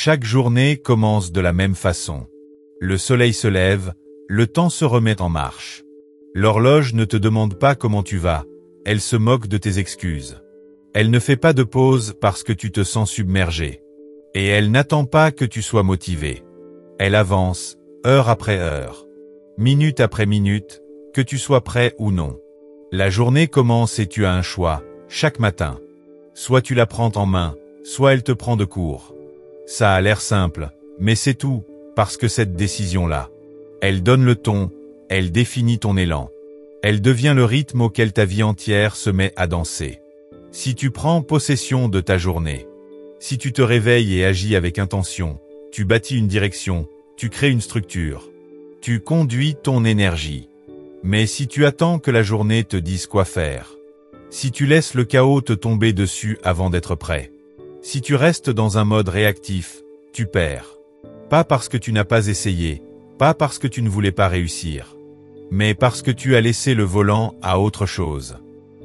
Chaque journée commence de la même façon. Le soleil se lève, le temps se remet en marche. L'horloge ne te demande pas comment tu vas, elle se moque de tes excuses. Elle ne fait pas de pause parce que tu te sens submergé. Et elle n'attend pas que tu sois motivé. Elle avance, heure après heure, minute après minute, que tu sois prêt ou non. La journée commence et tu as un choix, chaque matin. Soit tu la prends en main, soit elle te prend de court. Ça a l'air simple, mais c'est tout, parce que cette décision-là, elle donne le ton, elle définit ton élan. Elle devient le rythme auquel ta vie entière se met à danser. Si tu prends possession de ta journée, si tu te réveilles et agis avec intention, tu bâtis une direction, tu crées une structure, tu conduis ton énergie. Mais si tu attends que la journée te dise quoi faire, si tu laisses le chaos te tomber dessus avant d'être prêt, si tu restes dans un mode réactif, tu perds. Pas parce que tu n'as pas essayé, pas parce que tu ne voulais pas réussir, mais parce que tu as laissé le volant à autre chose.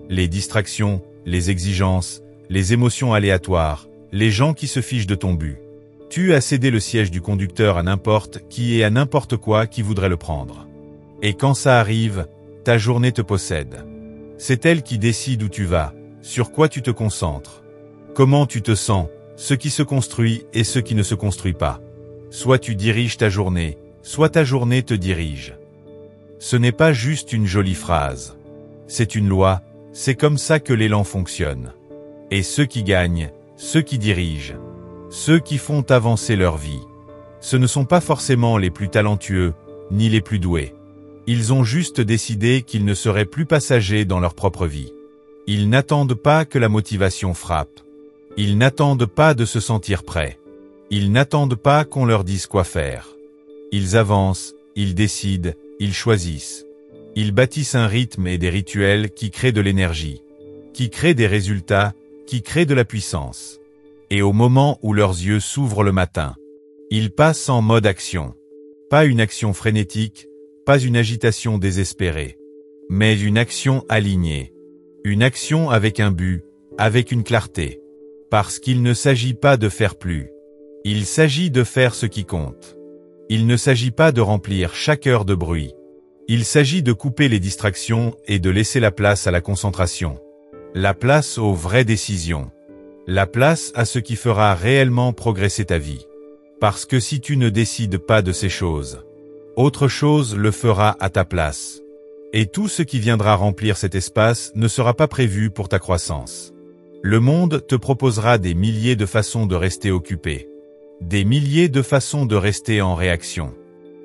Les distractions, les exigences, les émotions aléatoires, les gens qui se fichent de ton but. Tu as cédé le siège du conducteur à n'importe qui et à n'importe quoi qui voudrait le prendre. Et quand ça arrive, ta journée te possède. C'est elle qui décide où tu vas, sur quoi tu te concentres, comment tu te sens, ce qui se construit et ce qui ne se construit pas. Soit tu diriges ta journée, soit ta journée te dirige. Ce n'est pas juste une jolie phrase. C'est une loi, c'est comme ça que l'élan fonctionne. Et ceux qui gagnent, ceux qui dirigent, ceux qui font avancer leur vie, ce ne sont pas forcément les plus talentueux, ni les plus doués. Ils ont juste décidé qu'ils ne seraient plus passagers dans leur propre vie. Ils n'attendent pas que la motivation frappe. Ils n'attendent pas de se sentir prêts. Ils n'attendent pas qu'on leur dise quoi faire. Ils avancent, ils décident, ils choisissent. Ils bâtissent un rythme et des rituels qui créent de l'énergie, qui créent des résultats, qui créent de la puissance. Et au moment où leurs yeux s'ouvrent le matin, ils passent en mode action. Pas une action frénétique, pas une agitation désespérée, mais une action alignée. Une action avec un but, avec une clarté. Parce qu'il ne s'agit pas de faire plus. Il s'agit de faire ce qui compte. Il ne s'agit pas de remplir chaque heure de bruit. Il s'agit de couper les distractions et de laisser la place à la concentration. La place aux vraies décisions. La place à ce qui fera réellement progresser ta vie. Parce que si tu ne décides pas de ces choses, autre chose le fera à ta place. Et tout ce qui viendra remplir cet espace ne sera pas prévu pour ta croissance. Le monde te proposera des milliers de façons de rester occupé. Des milliers de façons de rester en réaction.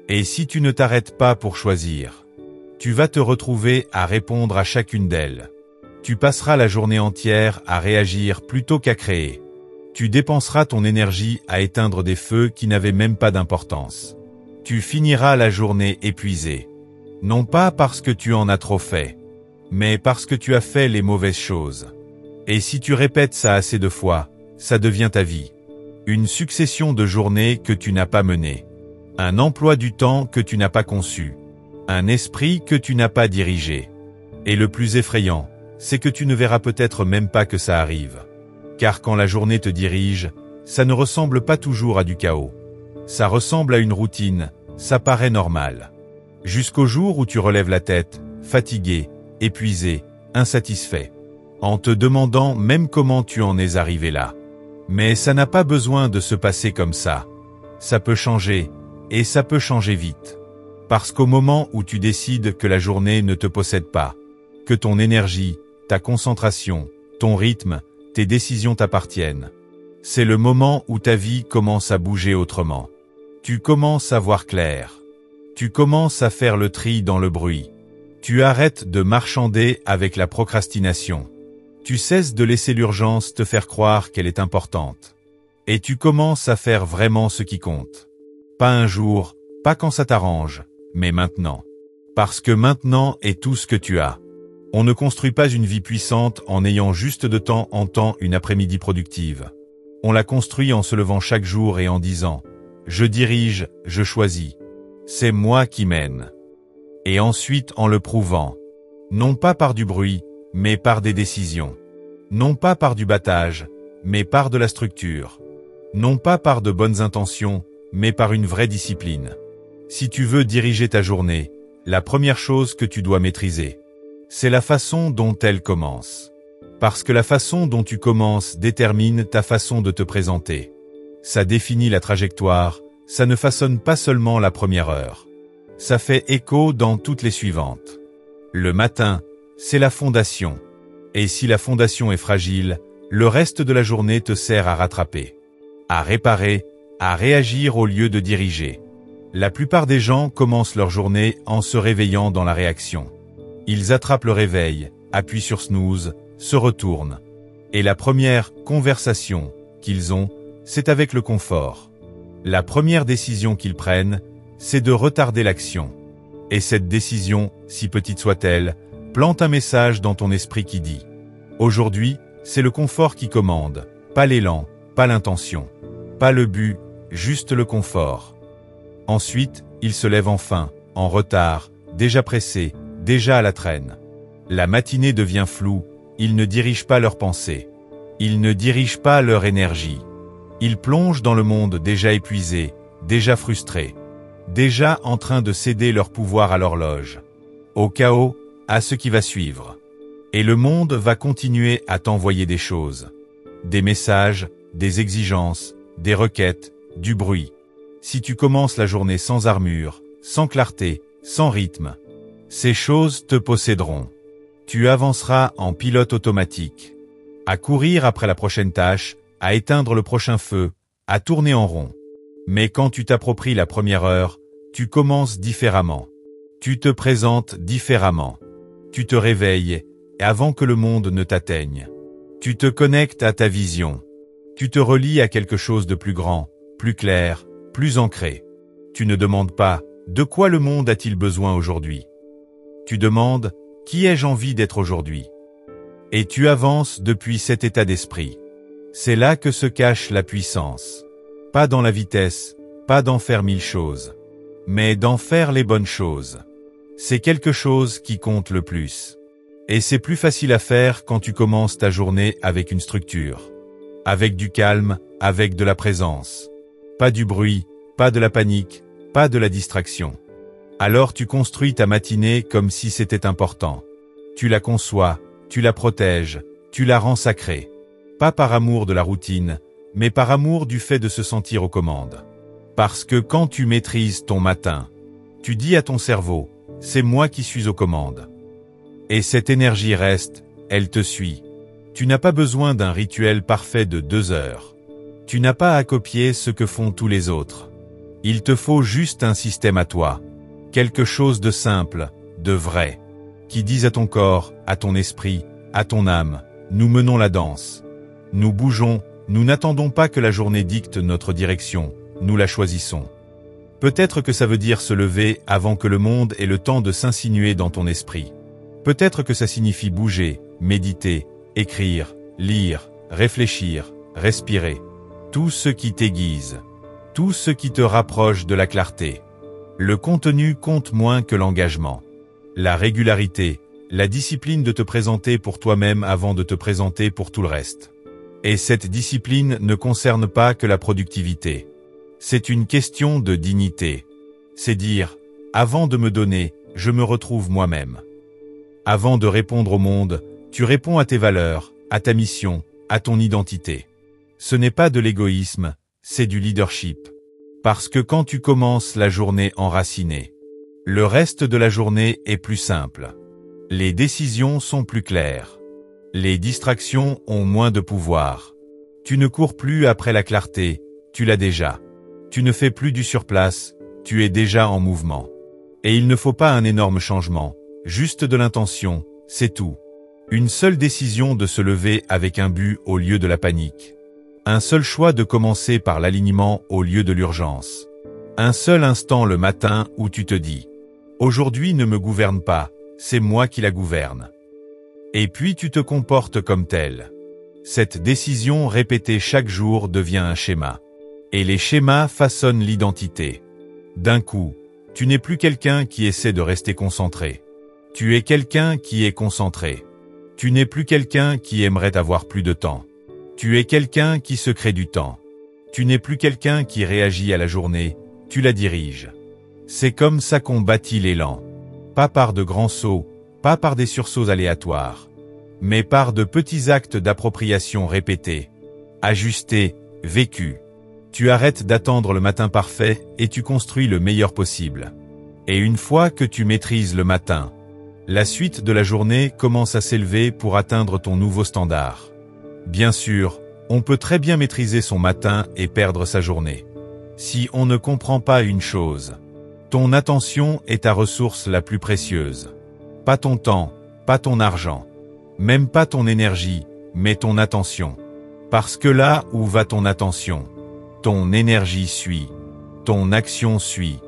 Et si tu ne t'arrêtes pas pour choisir, tu vas te retrouver à répondre à chacune d'elles. Tu passeras la journée entière à réagir plutôt qu'à créer. Tu dépenseras ton énergie à éteindre des feux qui n'avaient même pas d'importance. Tu finiras la journée épuisé. Non pas parce que tu en as trop fait, mais parce que tu as fait les mauvaises choses. Et si tu répètes ça assez de fois, ça devient ta vie. Une succession de journées que tu n'as pas menées. Un emploi du temps que tu n'as pas conçu. Un esprit que tu n'as pas dirigé. Et le plus effrayant, c'est que tu ne verras peut-être même pas que ça arrive. Car quand la journée te dirige, ça ne ressemble pas toujours à du chaos. Ça ressemble à une routine, ça paraît normal. Jusqu'au jour où tu relèves la tête, fatigué, épuisé, insatisfait. En te demandant même comment tu en es arrivé là. Mais ça n'a pas besoin de se passer comme ça. Ça peut changer, et ça peut changer vite. Parce qu'au moment où tu décides que la journée ne te possède pas, que ton énergie, ta concentration, ton rythme, tes décisions t'appartiennent, c'est le moment où ta vie commence à bouger autrement. Tu commences à voir clair. Tu commences à faire le tri dans le bruit. Tu arrêtes de marchander avec la procrastination. Tu cesses de laisser l'urgence te faire croire qu'elle est importante. Et tu commences à faire vraiment ce qui compte. Pas un jour, pas quand ça t'arrange, mais maintenant. Parce que maintenant est tout ce que tu as. On ne construit pas une vie puissante en ayant juste de temps en temps une après-midi productive. On la construit en se levant chaque jour et en disant « Je dirige, je choisis. C'est moi qui mène. » Et ensuite en le prouvant. Non pas par du bruit, mais par des décisions. Non pas par du battage, mais par de la structure. Non pas par de bonnes intentions, mais par une vraie discipline. Si tu veux diriger ta journée, la première chose que tu dois maîtriser, c'est la façon dont elle commence. Parce que la façon dont tu commences détermine ta façon de te présenter. Ça définit la trajectoire, ça ne façonne pas seulement la première heure. Ça fait écho dans toutes les suivantes. Le matin, c'est la fondation. Et si la fondation est fragile, le reste de la journée te sert à rattraper, à réparer, à réagir au lieu de diriger. La plupart des gens commencent leur journée en se réveillant dans la réaction. Ils attrapent le réveil, appuient sur snooze, se retournent. Et la première conversation qu'ils ont, c'est avec le confort. La première décision qu'ils prennent, c'est de retarder l'action. Et cette décision, si petite soit-elle, plante un message dans ton esprit qui dit « Aujourd'hui, c'est le confort qui commande, pas l'élan, pas l'intention, pas le but, juste le confort. » Ensuite, ils se lèvent enfin, en retard, déjà pressés, déjà à la traîne. La matinée devient floue, ils ne dirigent pas leurs pensées. Ils ne dirigent pas leur énergie. Ils plongent dans le monde déjà épuisé, déjà frustré, déjà en train de céder leur pouvoir à l'horloge, au chaos, à ce qui va suivre. Et le monde va continuer à t'envoyer des choses. Des messages, des exigences, des requêtes, du bruit. Si tu commences la journée sans armure, sans clarté, sans rythme, ces choses te posséderont. Tu avanceras en pilote automatique, à courir après la prochaine tâche, à éteindre le prochain feu, à tourner en rond. Mais quand tu t'appropries la première heure, tu commences différemment. Tu te présentes différemment. Tu te réveilles, avant que le monde ne t'atteigne. Tu te connectes à ta vision. Tu te relies à quelque chose de plus grand, plus clair, plus ancré. Tu ne demandes pas « De quoi le monde a-t-il besoin aujourd'hui ?» Tu demandes « Qui ai-je envie d'être aujourd'hui ?» Et tu avances depuis cet état d'esprit. C'est là que se cache la puissance. Pas dans la vitesse, pas d'en faire 1000 choses, mais d'en faire les bonnes choses. C'est quelque chose qui compte le plus. Et c'est plus facile à faire quand tu commences ta journée avec une structure. Avec du calme, avec de la présence. Pas du bruit, pas de la panique, pas de la distraction. Alors tu construis ta matinée comme si c'était important. Tu la conçois, tu la protèges, tu la rends sacrée. Pas par amour de la routine, mais par amour du fait de se sentir aux commandes. Parce que quand tu maîtrises ton matin, tu dis à ton cerveau, c'est moi qui suis aux commandes. Et cette énergie reste, elle te suit. Tu n'as pas besoin d'un rituel parfait de 2 heures. Tu n'as pas à copier ce que font tous les autres. Il te faut juste un système à toi. Quelque chose de simple, de vrai, qui dise à ton corps, à ton esprit, à ton âme, nous menons la danse. Nous bougeons, nous n'attendons pas que la journée dicte notre direction, nous la choisissons. Peut-être que ça veut dire se lever avant que le monde ait le temps de s'insinuer dans ton esprit. Peut-être que ça signifie bouger, méditer, écrire, lire, réfléchir, respirer. Tout ce qui t'aiguise, tout ce qui te rapproche de la clarté. Le contenu compte moins que l'engagement. La régularité, la discipline de te présenter pour toi-même avant de te présenter pour tout le reste. Et cette discipline ne concerne pas que la productivité. C'est une question de dignité. C'est dire, avant de me donner, je me retrouve moi-même. Avant de répondre au monde, tu réponds à tes valeurs, à ta mission, à ton identité. Ce n'est pas de l'égoïsme, c'est du leadership. Parce que quand tu commences la journée enracinée, le reste de la journée est plus simple. Les décisions sont plus claires. Les distractions ont moins de pouvoir. Tu ne cours plus après la clarté, tu l'as déjà. Tu ne fais plus du surplace, tu es déjà en mouvement. Et il ne faut pas un énorme changement, juste de l'intention, c'est tout. Une seule décision de se lever avec un but au lieu de la panique. Un seul choix de commencer par l'alignement au lieu de l'urgence. Un seul instant le matin où tu te dis « Aujourd'hui ne me gouverne pas, c'est moi qui la gouverne ». Et puis tu te comportes comme tel. Cette décision répétée chaque jour devient un schéma. Et les schémas façonnent l'identité. D'un coup, tu n'es plus quelqu'un qui essaie de rester concentré. Tu es quelqu'un qui est concentré. Tu n'es plus quelqu'un qui aimerait avoir plus de temps. Tu es quelqu'un qui se crée du temps. Tu n'es plus quelqu'un qui réagit à la journée, tu la diriges. C'est comme ça qu'on bâtit l'élan. Pas par de grands sauts, pas par des sursauts aléatoires, mais par de petits actes d'appropriation répétés, ajustés, vécus. Tu arrêtes d'attendre le matin parfait et tu construis le meilleur possible. Et une fois que tu maîtrises le matin, la suite de la journée commence à s'élever pour atteindre ton nouveau standard. Bien sûr, on peut très bien maîtriser son matin et perdre sa journée. Si on ne comprend pas une chose, ton attention est ta ressource la plus précieuse. Pas ton temps, pas ton argent, même pas ton énergie, mais ton attention. Parce que là où va ton attention, ton énergie suit, ton action suit,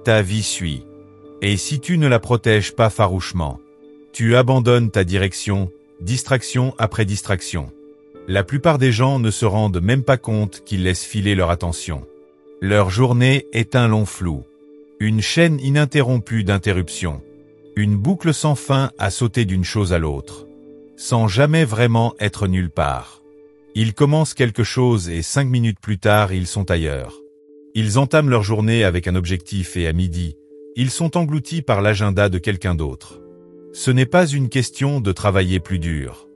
ta vie suit. Et si tu ne la protèges pas farouchement, tu abandonnes ta direction, distraction après distraction. La plupart des gens ne se rendent même pas compte qu'ils laissent filer leur attention. Leur journée est un long flou. Une chaîne ininterrompue d'interruptions. Une boucle sans fin à sauter d'une chose à l'autre. Sans jamais vraiment être nulle part. Ils commencent quelque chose et 5 minutes plus tard, ils sont ailleurs. Ils entament leur journée avec un objectif et à midi, ils sont engloutis par l'agenda de quelqu'un d'autre. Ce n'est pas une question de travailler plus dur.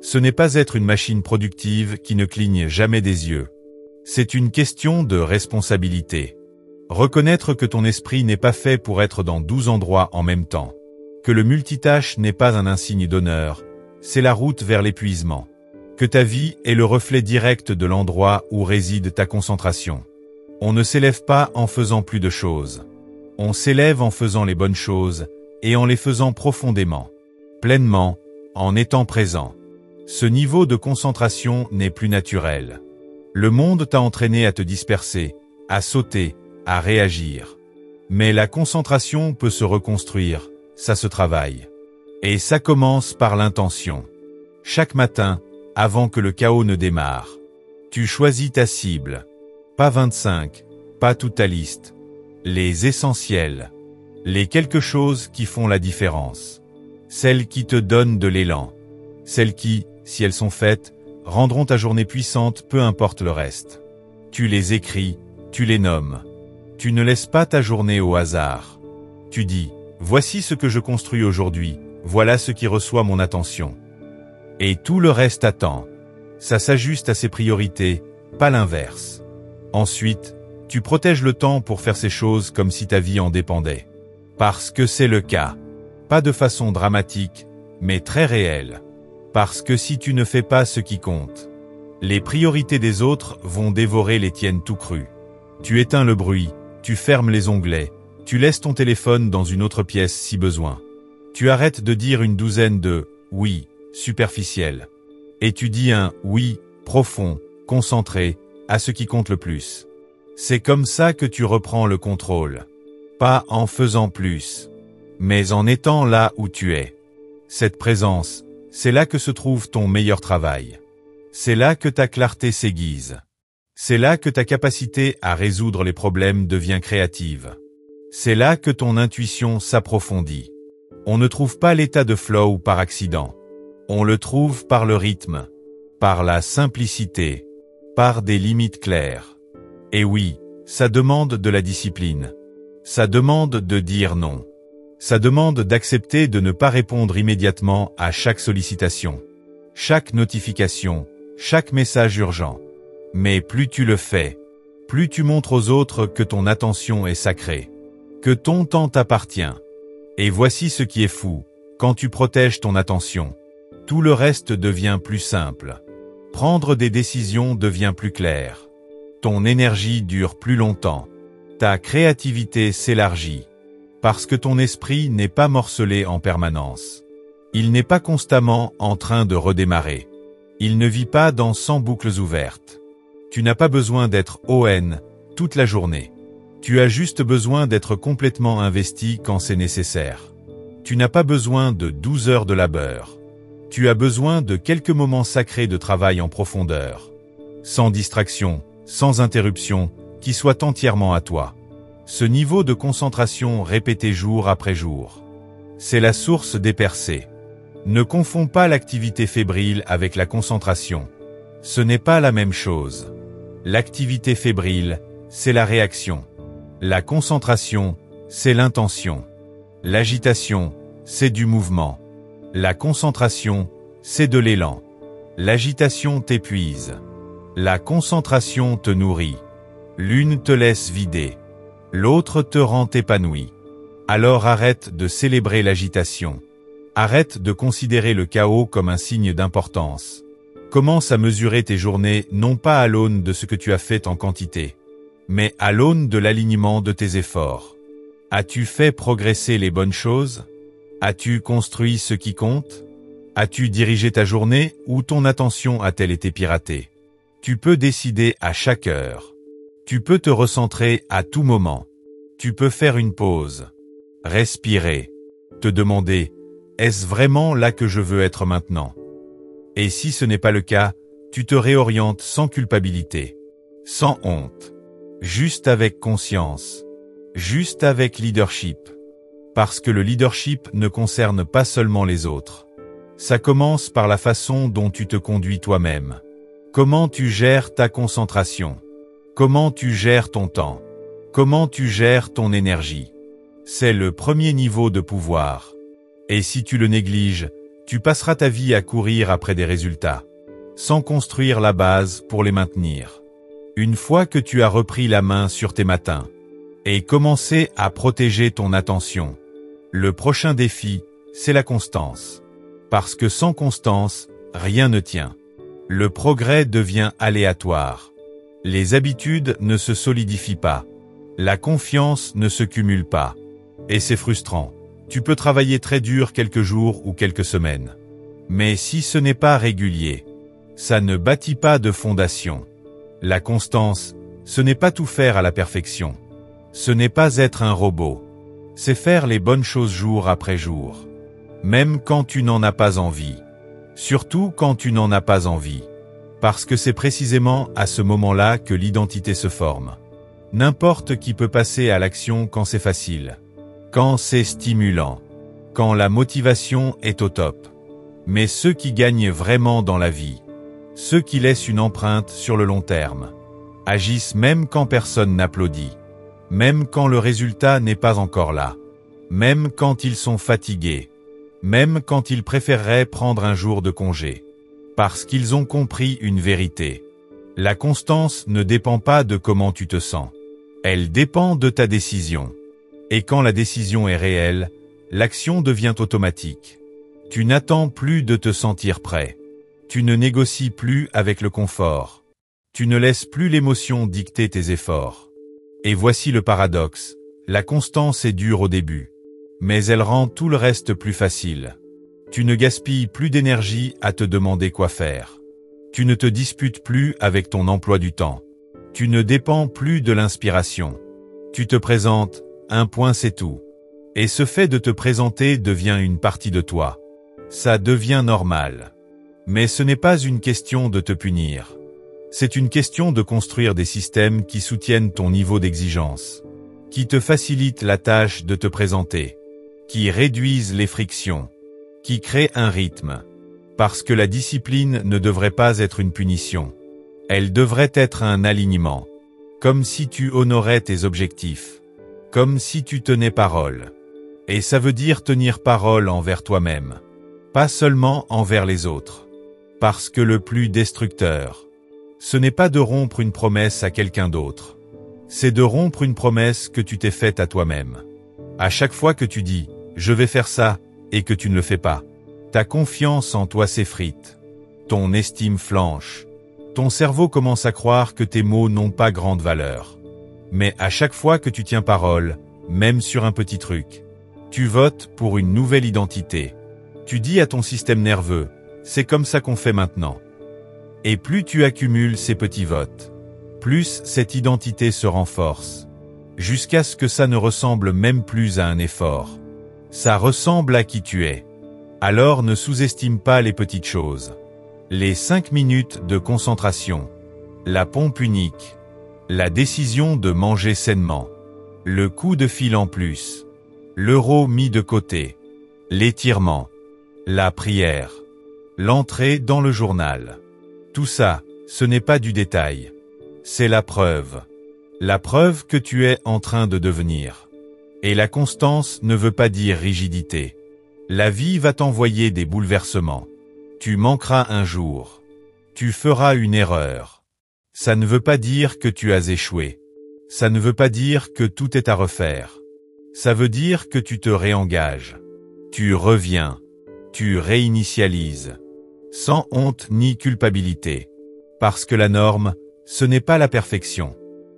Ce n'est pas être une machine productive qui ne cligne jamais des yeux. C'est une question de responsabilité. Reconnaître que ton esprit n'est pas fait pour être dans 12 endroits en même temps. Que le multitâche n'est pas un insigne d'honneur, c'est la route vers l'épuisement. Que ta vie est le reflet direct de l'endroit où réside ta concentration. On ne s'élève pas en faisant plus de choses. On s'élève en faisant les bonnes choses et en les faisant profondément, pleinement, en étant présent. Ce niveau de concentration n'est plus naturel. Le monde t'a entraîné à te disperser, à sauter, à réagir. Mais la concentration peut se reconstruire, ça se travaille. Et ça commence par l'intention. Chaque matin, avant que le chaos ne démarre, tu choisis ta cible. Pas 25, pas toute ta liste. Les essentiels. Les quelque chose qui font la différence. Celles qui te donnent de l'élan. Celles qui, si elles sont faites, rendront ta journée puissante peu importe le reste. Tu les écris, tu les nommes. Tu ne laisses pas ta journée au hasard. Tu dis, voici ce que je construis aujourd'hui, voilà ce qui reçoit mon attention. Et tout le reste attend. Ça s'ajuste à ses priorités, pas l'inverse. Ensuite, tu protèges le temps pour faire ces choses comme si ta vie en dépendait. Parce que c'est le cas. Pas de façon dramatique, mais très réelle. Parce que si tu ne fais pas ce qui compte, les priorités des autres vont dévorer les tiennes tout cru. Tu éteins le bruit, tu fermes les onglets, tu laisses ton téléphone dans une autre pièce si besoin. Tu arrêtes de dire une douzaine de « oui » superficiels. Et tu dis un « oui » profond, concentré, à ce qui compte le plus. C'est comme ça que tu reprends le contrôle. Pas en faisant plus, mais en étant là où tu es. Cette présence, c'est là que se trouve ton meilleur travail. C'est là que ta clarté s'aiguise. C'est là que ta capacité à résoudre les problèmes devient créative. C'est là que ton intuition s'approfondit. On ne trouve pas l'état de flow par accident. On le trouve par le rythme, par la simplicité, par des limites claires. Et oui, ça demande de la discipline. Ça demande de dire non. Ça demande d'accepter de ne pas répondre immédiatement à chaque sollicitation, chaque notification, chaque message urgent. Mais plus tu le fais, plus tu montres aux autres que ton attention est sacrée, que ton temps t'appartient. Et voici ce qui est fou, quand tu protèges ton attention, tout le reste devient plus simple. Prendre des décisions devient plus clair. Ton énergie dure plus longtemps. Ta créativité s'élargit. Parce que ton esprit n'est pas morcelé en permanence. Il n'est pas constamment en train de redémarrer. Il ne vit pas dans 100 boucles ouvertes. Tu n'as pas besoin d'être ON toute la journée. Tu as juste besoin d'être complètement investi quand c'est nécessaire. Tu n'as pas besoin de 12 heures de labeur. Tu as besoin de quelques moments sacrés de travail en profondeur. Sans distraction, sans interruption, qui soient entièrement à toi. Ce niveau de concentration répété jour après jour. C'est la source des percées. Ne confonds pas l'activité fébrile avec la concentration. Ce n'est pas la même chose. L'activité fébrile, c'est la réaction. La concentration, c'est l'intention. L'agitation, c'est du mouvement. La concentration, c'est de l'élan. L'agitation t'épuise. La concentration te nourrit. L'une te laisse vider. L'autre te rend épanoui. Alors arrête de célébrer l'agitation. Arrête de considérer le chaos comme un signe d'importance. Commence à mesurer tes journées non pas à l'aune de ce que tu as fait en quantité, mais à l'aune de l'alignement de tes efforts. As-tu fait progresser les bonnes choses? As-tu construit ce qui compte? As-tu dirigé ta journée ou ton attention a-t-elle été piratée? Tu peux décider à chaque heure. Tu peux te recentrer à tout moment. Tu peux faire une pause. Respirer. Te demander, est-ce vraiment là que je veux être maintenant? Et si ce n'est pas le cas, tu te réorientes sans culpabilité, sans honte, juste avec conscience, juste avec leadership. Parce que le leadership ne concerne pas seulement les autres. Ça commence par la façon dont tu te conduis toi-même. Comment tu gères ta concentration? Comment tu gères ton temps? Comment tu gères ton énergie? C'est le premier niveau de pouvoir. Et si tu le négliges, tu passeras ta vie à courir après des résultats, sans construire la base pour les maintenir. Une fois que tu as repris la main sur tes matins, et commencé à protéger ton attention, le prochain défi, c'est la constance. Parce que sans constance, rien ne tient. Le progrès devient aléatoire. Les habitudes ne se solidifient pas. La confiance ne se cumule pas. Et c'est frustrant. Tu peux travailler très dur quelques jours ou quelques semaines. Mais si ce n'est pas régulier, ça ne bâtit pas de fondation. La constance, ce n'est pas tout faire à la perfection. Ce n'est pas être un robot. C'est faire les bonnes choses jour après jour. Même quand tu n'en as pas envie. Surtout quand tu n'en as pas envie. Parce que c'est précisément à ce moment-là que l'identité se forme. N'importe qui peut passer à l'action quand c'est facile. Quand c'est stimulant, quand la motivation est au top. Mais ceux qui gagnent vraiment dans la vie, ceux qui laissent une empreinte sur le long terme, agissent même quand personne n'applaudit, même quand le résultat n'est pas encore là, même quand ils sont fatigués, même quand ils préféreraient prendre un jour de congé. Parce qu'ils ont compris une vérité. La constance ne dépend pas de comment tu te sens. Elle dépend de ta décision. Et quand la décision est réelle, l'action devient automatique. Tu n'attends plus de te sentir prêt. Tu ne négocies plus avec le confort. Tu ne laisses plus l'émotion dicter tes efforts. Et voici le paradoxe. La constance est dure au début. Mais elle rend tout le reste plus facile. Tu ne gaspilles plus d'énergie à te demander quoi faire. Tu ne te disputes plus avec ton emploi du temps. Tu ne dépends plus de l'inspiration. Tu te présentes, un point c'est tout. Et ce fait de te présenter devient une partie de toi. Ça devient normal. Mais ce n'est pas une question de te punir. C'est une question de construire des systèmes qui soutiennent ton niveau d'exigence, qui te facilitent la tâche de te présenter, qui réduisent les frictions, qui créent un rythme. Parce que la discipline ne devrait pas être une punition. Elle devrait être un alignement. Comme si tu honorais tes objectifs. Comme si tu tenais parole. Et ça veut dire tenir parole envers toi-même. Pas seulement envers les autres. Parce que le plus destructeur, ce n'est pas de rompre une promesse à quelqu'un d'autre. C'est de rompre une promesse que tu t'es faite à toi-même. À chaque fois que tu dis « je vais faire ça » et que tu ne le fais pas, ta confiance en toi s'effrite. Ton estime flanche. Ton cerveau commence à croire que tes mots n'ont pas grande valeur. Mais à chaque fois que tu tiens parole, même sur un petit truc, tu votes pour une nouvelle identité. Tu dis à ton système nerveux, c'est comme ça qu'on fait maintenant. Et plus tu accumules ces petits votes, plus cette identité se renforce, jusqu'à ce que ça ne ressemble même plus à un effort. Ça ressemble à qui tu es. Alors ne sous-estime pas les petites choses. Les 5 minutes de concentration, la pompe unique, la décision de manger sainement, le coup de fil en plus, l'euro mis de côté, l'étirement, la prière, l'entrée dans le journal. Tout ça, ce n'est pas du détail. c'est la preuve. La preuve que tu es en train de devenir. Et la constance ne veut pas dire rigidité. La vie va t'envoyer des bouleversements. Tu manqueras un jour. Tu feras une erreur. Ça ne veut pas dire que tu as échoué. Ça ne veut pas dire que tout est à refaire. Ça veut dire que tu te réengages. Tu reviens. Tu réinitialises. Sans honte ni culpabilité. Parce que la norme, ce n'est pas la perfection.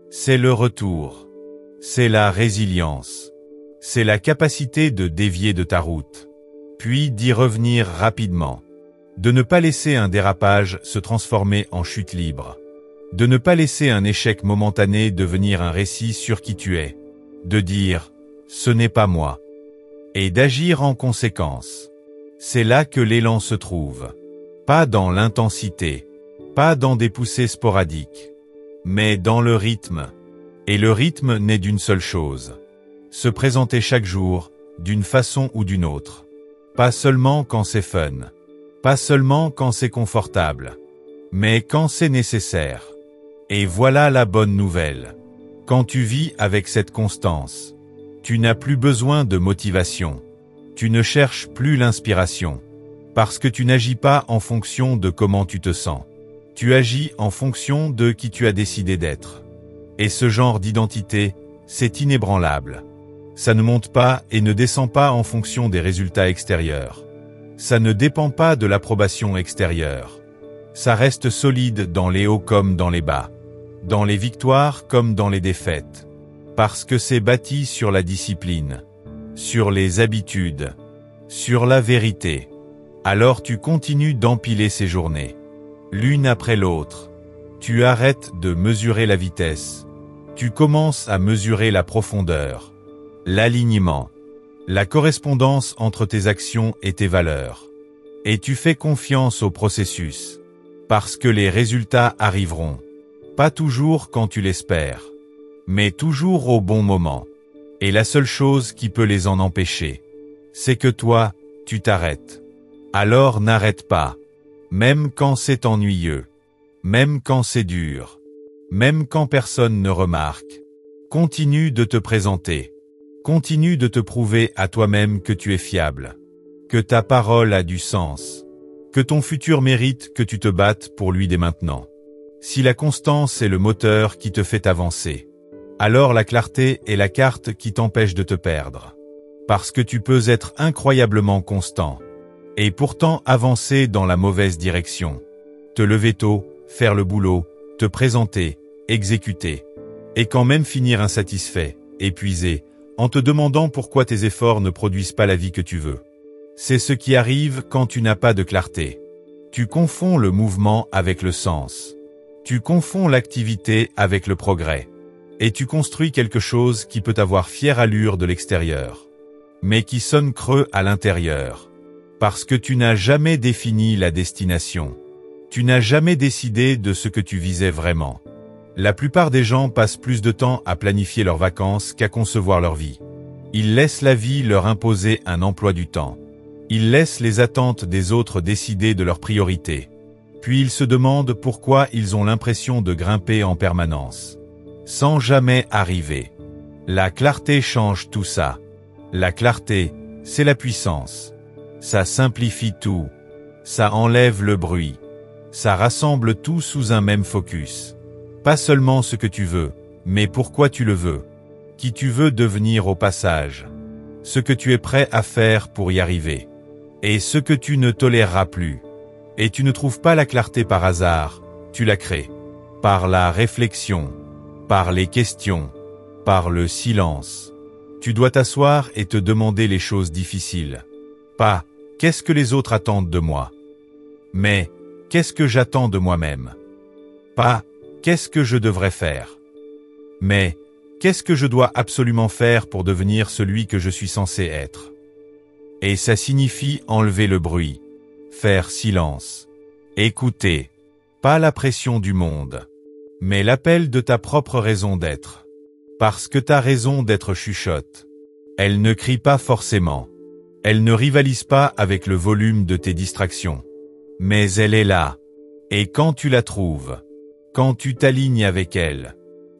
C'est le retour. C'est la résilience. C'est la capacité de dévier de ta route. Puis d'y revenir rapidement. De ne pas laisser un dérapage se transformer en chute libre. De ne pas laisser un échec momentané devenir un récit sur qui tu es. De dire « ce n'est pas moi ». Et d'agir en conséquence. C'est là que l'élan se trouve. Pas dans l'intensité, pas dans des poussées sporadiques, mais dans le rythme. Et le rythme n'est d'une seule chose. Se présenter chaque jour, d'une façon ou d'une autre. Pas seulement quand c'est fun. Pas seulement quand c'est confortable. Mais quand c'est nécessaire. Et voilà la bonne nouvelle. Quand tu vis avec cette constance, tu n'as plus besoin de motivation. Tu ne cherches plus l'inspiration. Parce que tu n'agis pas en fonction de comment tu te sens. Tu agis en fonction de qui tu as décidé d'être. Et ce genre d'identité, c'est inébranlable. Ça ne monte pas et ne descend pas en fonction des résultats extérieurs. Ça ne dépend pas de l'approbation extérieure. Ça reste solide dans les hauts comme dans les bas. Dans les victoires comme dans les défaites. Parce que c'est bâti sur la discipline. Sur les habitudes. Sur la vérité. Alors tu continues d'empiler ces journées. L'une après l'autre. Tu arrêtes de mesurer la vitesse. Tu commences à mesurer la profondeur. L'alignement. La correspondance entre tes actions et tes valeurs. Et tu fais confiance au processus. Parce que les résultats arriveront. Pas toujours quand tu l'espères. Mais toujours au bon moment. Et la seule chose qui peut les en empêcher, c'est que toi, tu t'arrêtes. Alors n'arrête pas. Même quand c'est ennuyeux. Même quand c'est dur. Même quand personne ne remarque. Continue de te présenter. Continue de te prouver à toi-même que tu es fiable. Que ta parole a du sens. Que ton futur mérite que tu te battes pour lui dès maintenant. Si la constance est le moteur qui te fait avancer, alors la clarté est la carte qui t'empêche de te perdre. Parce que tu peux être incroyablement constant. Et pourtant avancer dans la mauvaise direction. Te lever tôt, faire le boulot, te présenter, exécuter. Et quand même finir insatisfait, épuisé, en te demandant pourquoi tes efforts ne produisent pas la vie que tu veux. C'est ce qui arrive quand tu n'as pas de clarté. Tu confonds le mouvement avec le sens. Tu confonds l'activité avec le progrès. Et tu construis quelque chose qui peut avoir fière allure de l'extérieur, mais qui sonne creux à l'intérieur. Parce que tu n'as jamais défini la destination. Tu n'as jamais décidé de ce que tu visais vraiment. La plupart des gens passent plus de temps à planifier leurs vacances qu'à concevoir leur vie. Ils laissent la vie leur imposer un emploi du temps. Ils laissent les attentes des autres décider de leurs priorités. Puis ils se demandent pourquoi ils ont l'impression de grimper en permanence, sans jamais arriver. La clarté change tout ça. La clarté, c'est la puissance. Ça simplifie tout. Ça enlève le bruit. Ça rassemble tout sous un même focus. Pas seulement ce que tu veux, mais pourquoi tu le veux. Qui tu veux devenir au passage. Ce que tu es prêt à faire pour y arriver. Et ce que tu ne toléreras plus. Et tu ne trouves pas la clarté par hasard, tu la crées. Par la réflexion. Par les questions. Par le silence. Tu dois t'asseoir et te demander les choses difficiles. Pas « qu'est-ce que les autres attendent de moi ?» mais « qu'est-ce que j'attends de moi-même ?» Pas « qu'est-ce que je devrais faire ?» mais « qu'est-ce que je dois absolument faire pour devenir celui que je suis censé être ?» Et ça signifie enlever le bruit, faire silence, écouter, pas la pression du monde, mais l'appel de ta propre raison d'être. Parce que ta raison d'être chuchote. Elle ne crie pas forcément. Elle ne rivalise pas avec le volume de tes distractions. Mais elle est là. Et quand tu la trouves, Quand tu t'alignes avec elle,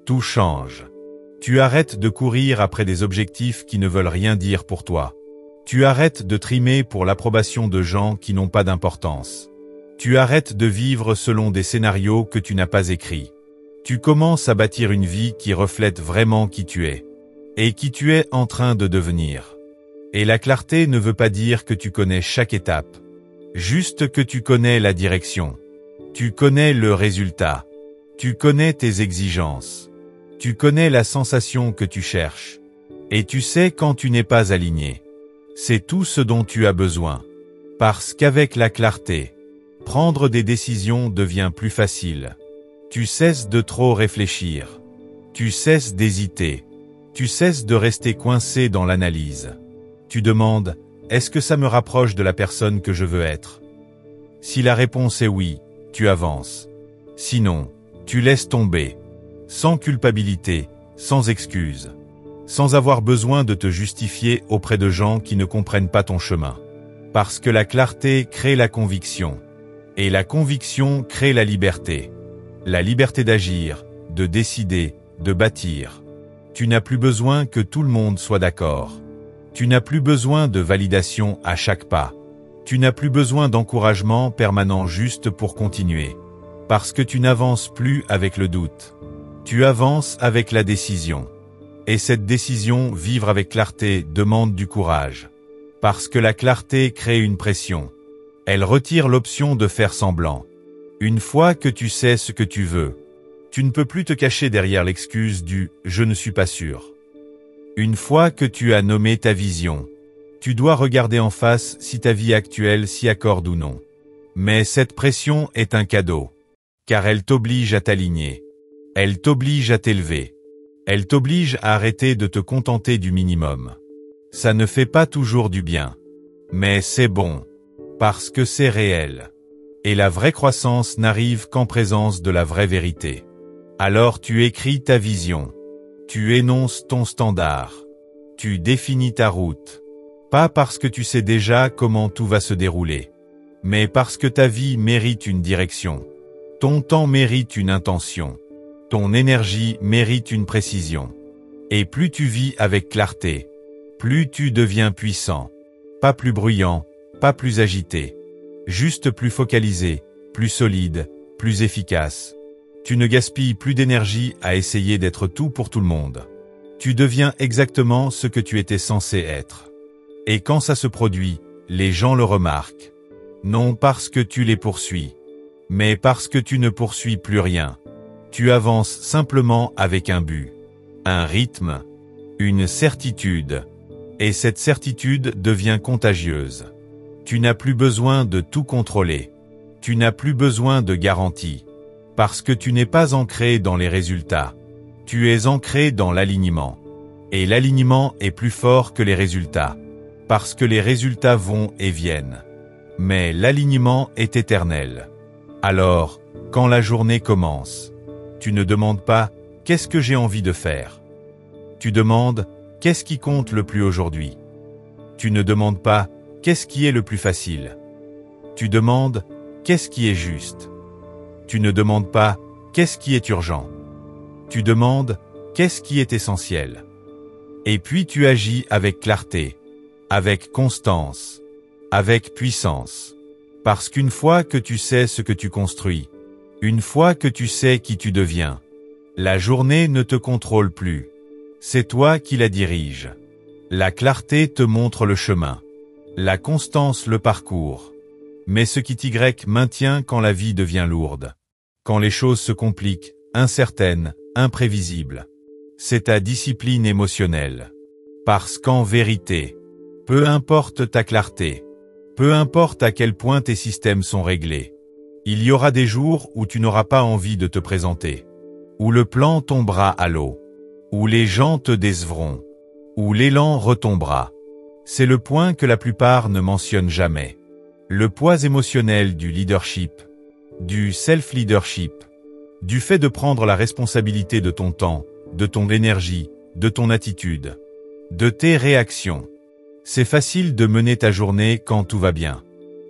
tout change. Tu arrêtes de courir après des objectifs qui ne veulent rien dire pour toi. Tu arrêtes de trimer pour l'approbation de gens qui n'ont pas d'importance. Tu arrêtes de vivre selon des scénarios que tu n'as pas écrits. Tu commences à bâtir une vie qui reflète vraiment qui tu es. Et qui tu es en train de devenir. Et la clarté ne veut pas dire que tu connais chaque étape. Juste que tu connais la direction. Tu connais le résultat. Tu connais tes exigences. Tu connais la sensation que tu cherches. Et tu sais quand tu n'es pas aligné. C'est tout ce dont tu as besoin. Parce qu'avec la clarté, prendre des décisions devient plus facile. Tu cesses de trop réfléchir. Tu cesses d'hésiter. Tu cesses de rester coincé dans l'analyse. Tu demandes, est-ce que ça me rapproche de la personne que je veux être? Si la réponse est oui, tu avances. Sinon, tu laisses tomber. Sans culpabilité, sans excuse. Sans avoir besoin de te justifier auprès de gens qui ne comprennent pas ton chemin. Parce que la clarté crée la conviction. Et la conviction crée la liberté. La liberté d'agir, de décider, de bâtir. Tu n'as plus besoin que tout le monde soit d'accord. Tu n'as plus besoin de validation à chaque pas. Tu n'as plus besoin d'encouragement permanent juste pour continuer. Parce que tu n'avances plus avec le doute. Tu avances avec la décision. Et cette décision, vivre avec clarté, demande du courage. Parce que la clarté crée une pression. Elle retire l'option de faire semblant. Une fois que tu sais ce que tu veux, tu ne peux plus te cacher derrière l'excuse du « je ne suis pas sûr ». Une fois que tu as nommé ta vision, tu dois regarder en face si ta vie actuelle s'y accorde ou non. Mais cette pression est un cadeau, car elle t'oblige à t'aligner. Elle t'oblige à t'élever. Elle t'oblige à arrêter de te contenter du minimum. Ça ne fait pas toujours du bien. Mais c'est bon. Parce que c'est réel. Et la vraie croissance n'arrive qu'en présence de la vraie vérité. Alors tu écris ta vision. Tu énonces ton standard. Tu définis ta route. Pas parce que tu sais déjà comment tout va se dérouler. Mais parce que ta vie mérite une direction. Ton temps mérite une intention. Ton énergie mérite une précision. Et plus tu vis avec clarté, plus tu deviens puissant. Pas plus bruyant, pas plus agité. Juste plus focalisé, plus solide, plus efficace. Tu ne gaspilles plus d'énergie à essayer d'être tout pour tout le monde. Tu deviens exactement ce que tu étais censé être. Et quand ça se produit, les gens le remarquent. Non parce que tu les poursuis, mais parce que tu ne poursuis plus rien. Tu avances simplement avec un but, un rythme, une certitude. Et cette certitude devient contagieuse. Tu n'as plus besoin de tout contrôler. Tu n'as plus besoin de garantie. Parce que tu n'es pas ancré dans les résultats. Tu es ancré dans l'alignement. Et l'alignement est plus fort que les résultats. Parce que les résultats vont et viennent. Mais l'alignement est éternel. Alors, quand la journée commence, tu ne demandes pas « qu'est-ce que j'ai envie de faire ?» Tu demandes « qu'est-ce qui compte le plus aujourd'hui ?» Tu ne demandes pas « qu'est-ce qui est le plus facile ?» Tu demandes « qu'est-ce qui est juste ?» Tu ne demandes pas « qu'est-ce qui est urgent ?» Tu demandes « qu'est-ce qui est essentiel ?» Et puis tu agis avec clarté, avec constance, avec puissance. Parce qu'une fois que tu sais ce que tu construis, une fois que tu sais qui tu deviens, la journée ne te contrôle plus. C'est toi qui la dirige. La clarté te montre le chemin. La constance le parcours. Mais ce qui t'y maintient quand la vie devient lourde. Quand les choses se compliquent, incertaines, imprévisibles. C'est ta discipline émotionnelle. Parce qu'en vérité, peu importe ta clarté, peu importe à quel point tes systèmes sont réglés, il y aura des jours où tu n'auras pas envie de te présenter, où le plan tombera à l'eau, où les gens te décevront, où l'élan retombera. C'est le point que la plupart ne mentionnent jamais. Le poids émotionnel du leadership, du self-leadership, du fait de prendre la responsabilité de ton temps, de ton énergie, de ton attitude, de tes réactions. C'est facile de mener ta journée quand tout va bien.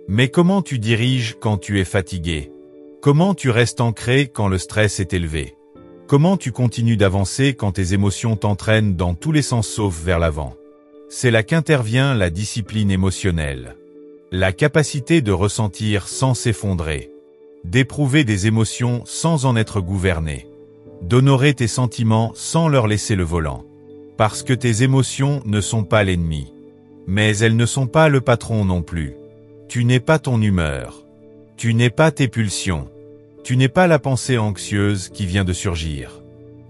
Mais comment tu diriges quand tu es fatigué? Comment tu restes ancré quand le stress est élevé? Comment tu continues d'avancer quand tes émotions t'entraînent dans tous les sens sauf vers l'avant? C'est là qu'intervient la discipline émotionnelle. La capacité de ressentir sans s'effondrer, d'éprouver des émotions sans en être gouverné, d'honorer tes sentiments sans leur laisser le volant. Parce que tes émotions ne sont pas l'ennemi. Mais elles ne sont pas le patron non plus. Tu n'es pas ton humeur. Tu n'es pas tes pulsions. Tu n'es pas la pensée anxieuse qui vient de surgir.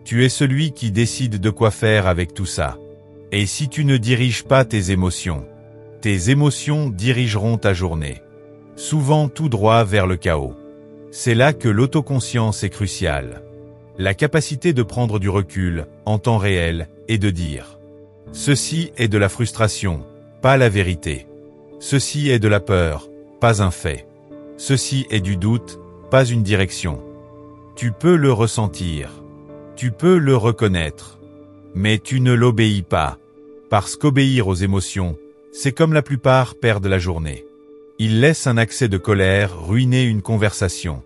Tu es celui qui décide de quoi faire avec tout ça. Et si tu ne diriges pas tes émotions dirigeront ta journée. Souvent tout droit vers le chaos. C'est là que l'autoconscience est cruciale. La capacité de prendre du recul, en temps réel, et de dire « Ceci est de la frustration, pas la vérité. Ceci est de la peur, pas un fait. Ceci est du doute, pas une direction. » Tu peux le ressentir. Tu peux le reconnaître. Mais tu ne l'obéis pas. Parce qu'obéir aux émotions, c'est comme la plupart perdent la journée. Ils laissent un accès de colère ruiner une conversation.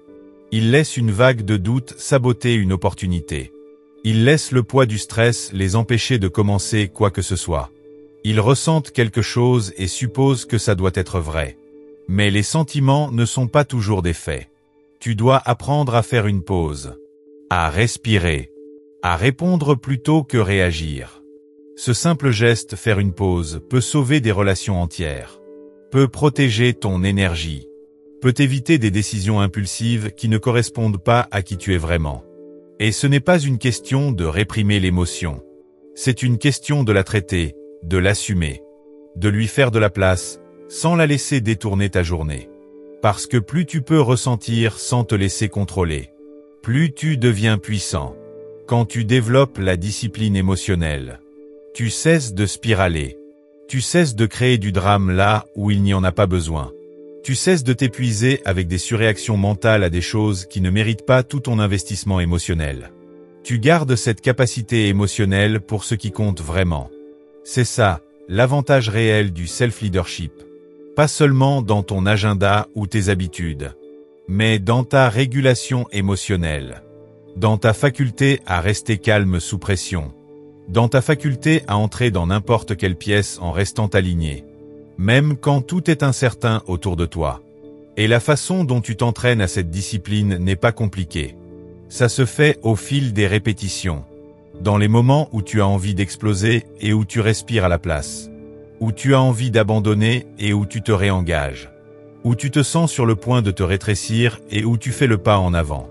Ils laissent une vague de doute saboter une opportunité. Ils laissent le poids du stress les empêcher de commencer quoi que ce soit. Ils ressentent quelque chose et supposent que ça doit être vrai. Mais les sentiments ne sont pas toujours des faits. Tu dois apprendre à faire une pause, à respirer, à répondre plutôt que réagir. Ce simple geste, faire une pause, peut sauver des relations entières, peut protéger ton énergie, peut éviter des décisions impulsives qui ne correspondent pas à qui tu es vraiment. Et ce n'est pas une question de réprimer l'émotion. C'est une question de la traiter, de l'assumer, de lui faire de la place, sans la laisser détourner ta journée. Parce que plus tu peux ressentir sans te laisser contrôler, plus tu deviens puissant. Quand tu développes la discipline émotionnelle, tu cesses de spiraler. Tu cesses de créer du drame là où il n'y en a pas besoin. Tu cesses de t'épuiser avec des surréactions mentales à des choses qui ne méritent pas tout ton investissement émotionnel. Tu gardes cette capacité émotionnelle pour ce qui compte vraiment. C'est ça, l'avantage réel du self-leadership. Pas seulement dans ton agenda ou tes habitudes, mais dans ta régulation émotionnelle, dans ta faculté à rester calme sous pression, dans ta faculté à entrer dans n'importe quelle pièce en restant aligné, même quand tout est incertain autour de toi. Et la façon dont tu t'entraînes à cette discipline n'est pas compliquée. Ça se fait au fil des répétitions, dans les moments où tu as envie d'exploser et où tu respires à la place, où tu as envie d'abandonner et où tu te réengages, où tu te sens sur le point de te rétrécir et où tu fais le pas en avant.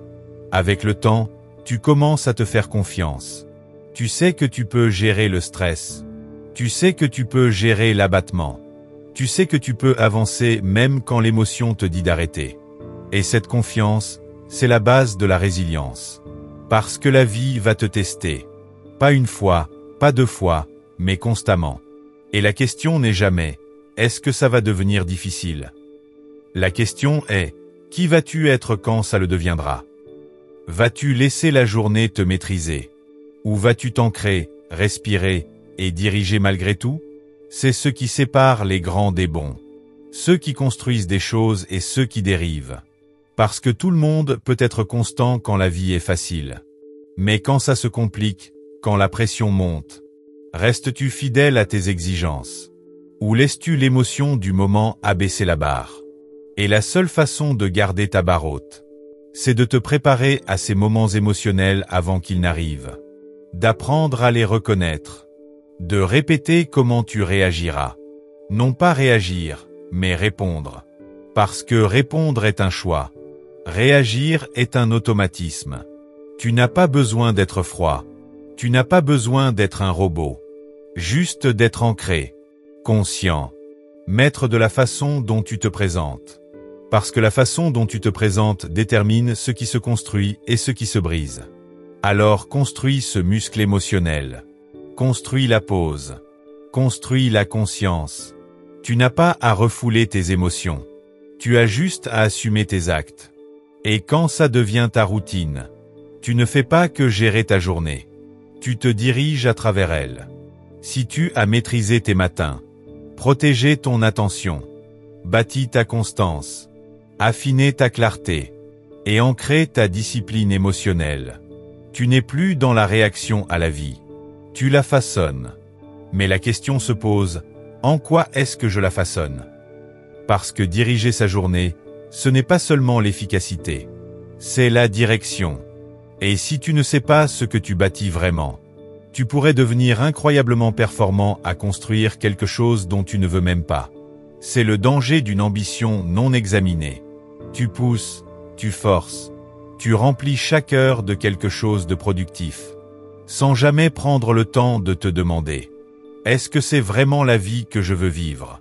Avec le temps, tu commences à te faire confiance. Tu sais que tu peux gérer le stress. Tu sais que tu peux gérer l'abattement. Tu sais que tu peux avancer même quand l'émotion te dit d'arrêter. Et cette confiance, c'est la base de la résilience. Parce que la vie va te tester. Pas une fois, pas deux fois, mais constamment. Et la question n'est jamais « Est-ce que ça va devenir difficile ?» La question est « Qui vas-tu être quand ça le deviendra ?» Vas-tu laisser la journée te maîtriser? Ou vas-tu t'ancrer, respirer et diriger malgré tout? C'est ce qui sépare les grands des bons. Ceux qui construisent des choses et ceux qui dérivent. Parce que tout le monde peut être constant quand la vie est facile. Mais quand ça se complique, quand la pression monte, restes-tu fidèle à tes exigences? Ou laisses-tu l'émotion du moment abaisser la barre? Et la seule façon de garder ta barre haute, c'est de te préparer à ces moments émotionnels avant qu'ils n'arrivent. D'apprendre à les reconnaître. De répéter comment tu réagiras. Non pas réagir, mais répondre. Parce que répondre est un choix. Réagir est un automatisme. Tu n'as pas besoin d'être froid. Tu n'as pas besoin d'être un robot. Juste d'être ancré, conscient, maître de la façon dont tu te présentes. Parce que la façon dont tu te présentes détermine ce qui se construit et ce qui se brise. Alors construis ce muscle émotionnel. Construis la pause. Construis la conscience. Tu n'as pas à refouler tes émotions. Tu as juste à assumer tes actes. Et quand ça devient ta routine, tu ne fais pas que gérer ta journée. Tu te diriges à travers elle. Si tu as maîtrisé tes matins, protégé ton attention, bâti ta constance, affiné ta clarté, et ancrer ta discipline émotionnelle. Tu n'es plus dans la réaction à la vie. Tu la façonnes. Mais la question se pose, en quoi est-ce que je la façonne? Parce que diriger sa journée, ce n'est pas seulement l'efficacité. C'est la direction. Et si tu ne sais pas ce que tu bâtis vraiment, tu pourrais devenir incroyablement performant à construire quelque chose dont tu ne veux même pas. C'est le danger d'une ambition non examinée. Tu pousses, tu forces, tu remplis chaque heure de quelque chose de productif, sans jamais prendre le temps de te demander « Est-ce que c'est vraiment la vie que je veux vivre ?»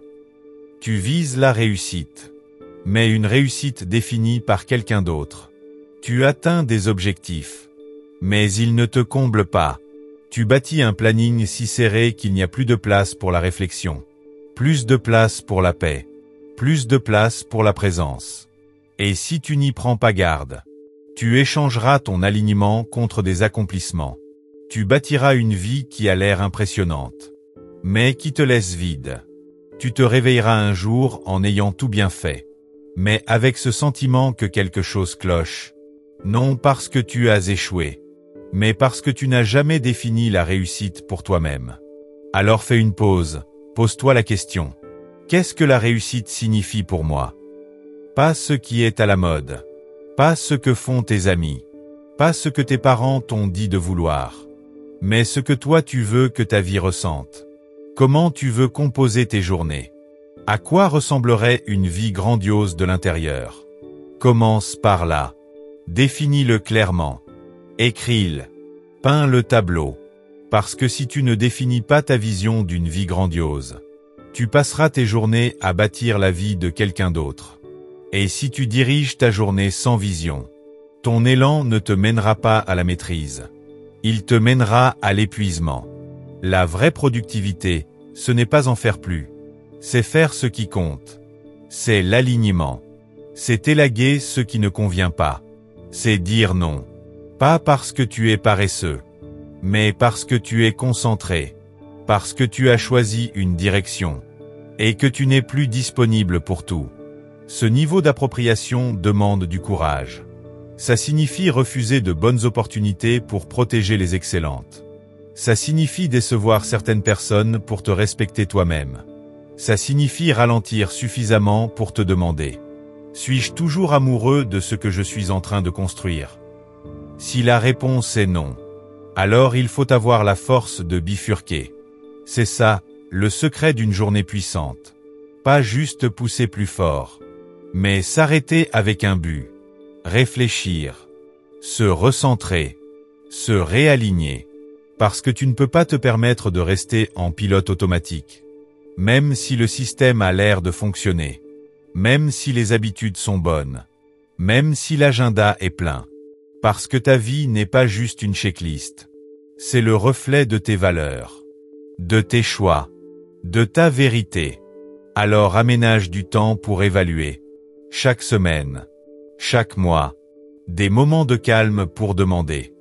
Tu vises la réussite, mais une réussite définie par quelqu'un d'autre. Tu atteins des objectifs, mais ils ne te comblent pas. Tu bâtis un planning si serré qu'il n'y a plus de place pour la réflexion, plus de place pour la paix, plus de place pour la présence. Et si tu n'y prends pas garde, tu échangeras ton alignement contre des accomplissements. Tu bâtiras une vie qui a l'air impressionnante, mais qui te laisse vide. Tu te réveilleras un jour en ayant tout bien fait, mais avec ce sentiment que quelque chose cloche. Non parce que tu as échoué, mais parce que tu n'as jamais défini la réussite pour toi-même. Alors fais une pause, pose-toi la question. Qu'est-ce que la réussite signifie pour moi? Pas ce qui est à la mode, pas ce que font tes amis, pas ce que tes parents t'ont dit de vouloir, mais ce que toi tu veux que ta vie ressente. Comment tu veux composer tes journées? À quoi ressemblerait une vie grandiose de l'intérieur? Commence par là. Définis-le clairement. Écris-le. Peins le tableau. Parce que si tu ne définis pas ta vision d'une vie grandiose, tu passeras tes journées à bâtir la vie de quelqu'un d'autre. Et si tu diriges ta journée sans vision, ton élan ne te mènera pas à la maîtrise. Il te mènera à l'épuisement. La vraie productivité, ce n'est pas en faire plus. C'est faire ce qui compte. C'est l'alignement. C'est élaguer ce qui ne convient pas. C'est dire non. Pas parce que tu es paresseux, mais parce que tu es concentré, parce que tu as choisi une direction, et que tu n'es plus disponible pour tout. Ce niveau d'appropriation demande du courage. Ça signifie refuser de bonnes opportunités pour protéger les excellentes. Ça signifie décevoir certaines personnes pour te respecter toi-même. Ça signifie ralentir suffisamment pour te demander: suis-je toujours amoureux de ce que je suis en train de construire? Si la réponse est non, alors il faut avoir la force de bifurquer. C'est ça, le secret d'une journée puissante. Pas juste pousser plus fort, mais s'arrêter avec un but. Réfléchir, se recentrer, se réaligner. Parce que tu ne peux pas te permettre de rester en pilote automatique. Même si le système a l'air de fonctionner. Même si les habitudes sont bonnes. Même si l'agenda est plein. Parce que ta vie n'est pas juste une checklist. C'est le reflet de tes valeurs, de tes choix, de ta vérité. Alors aménage du temps pour évaluer. Chaque semaine, chaque mois, des moments de calme pour demander: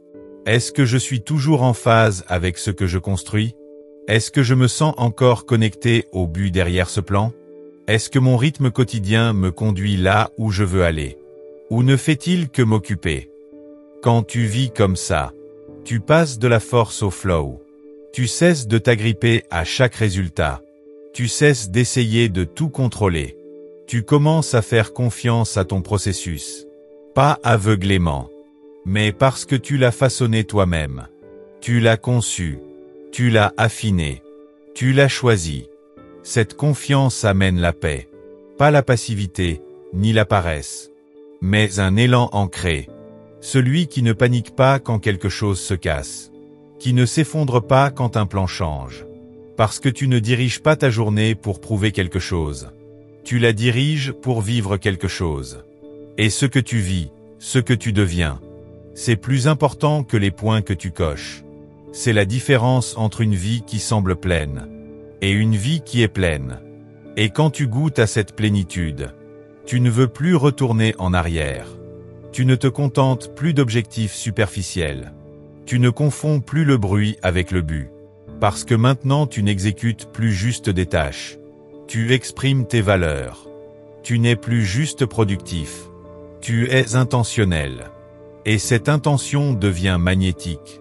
est-ce que je suis toujours en phase avec ce que je construis? Est-ce que je me sens encore connecté au but derrière ce plan? Est-ce que mon rythme quotidien me conduit là où je veux aller? Ou ne fait-il que m'occuper? Quand tu vis comme ça, tu passes de la force au flow. Tu cesses de t'agripper à chaque résultat. Tu cesses d'essayer de tout contrôler. Tu commences à faire confiance à ton processus. Pas aveuglément, mais parce que tu l'as façonné toi-même. Tu l'as conçu. Tu l'as affiné. Tu l'as choisi. Cette confiance amène la paix. Pas la passivité, ni la paresse, mais un élan ancré. Celui qui ne panique pas quand quelque chose se casse. Qui ne s'effondre pas quand un plan change. Parce que tu ne diriges pas ta journée pour prouver quelque chose. Tu la diriges pour vivre quelque chose. Et ce que tu vis, ce que tu deviens, c'est plus important que les points que tu coches. C'est la différence entre une vie qui semble pleine et une vie qui est pleine. Et quand tu goûtes à cette plénitude, tu ne veux plus retourner en arrière. Tu ne te contentes plus d'objectifs superficiels. Tu ne confonds plus le bruit avec le but. Parce que maintenant tu n'exécutes plus juste des tâches. Tu exprimes tes valeurs. Tu n'es plus juste productif. Tu es intentionnel. Et cette intention devient magnétique.